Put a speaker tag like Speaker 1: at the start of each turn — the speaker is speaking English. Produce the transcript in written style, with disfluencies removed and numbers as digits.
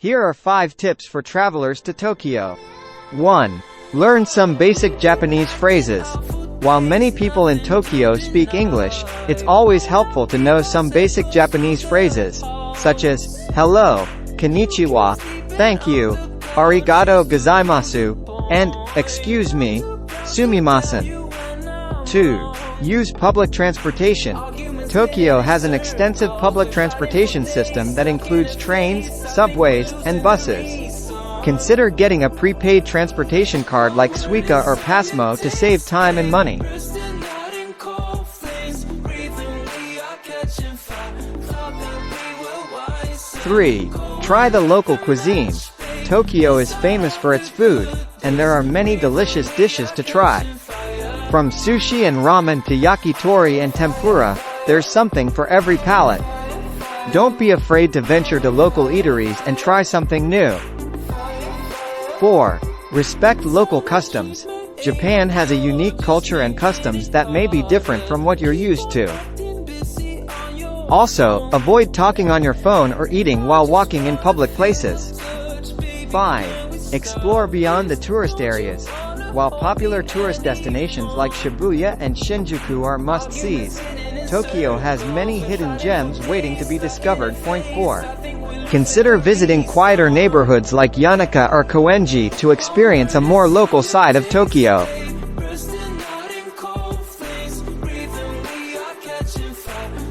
Speaker 1: Here are 5 tips for travelers to Tokyo. 1. Learn some basic Japanese phrases. While many people in Tokyo speak English, it's always helpful to know some basic Japanese phrases, such as, hello, konnichiwa, thank you, arigato gozaimasu, and, excuse me, sumimasen. 2. Use public transportation. Tokyo has an extensive public transportation system that includes trains, subways, and buses. Consider getting a prepaid transportation card like Suica or Passmo to save time and money. 3. Try the local cuisine. Tokyo is famous for its food, and there are many delicious dishes to try. From sushi and ramen to yakitori and tempura, there's something for every palate. Don't be afraid to venture to local eateries and try something new. 4. Respect local customs. Japan has a unique culture and customs that may be different from what you're used to. Also, avoid talking on your phone or eating while walking in public places. 5. Explore beyond the tourist areas. While popular tourist destinations like Shibuya and Shinjuku are must-sees, Tokyo has many hidden gems waiting to be discovered. 4. Consider visiting quieter neighborhoods like Yanaka or Koenji to experience a more local side of Tokyo.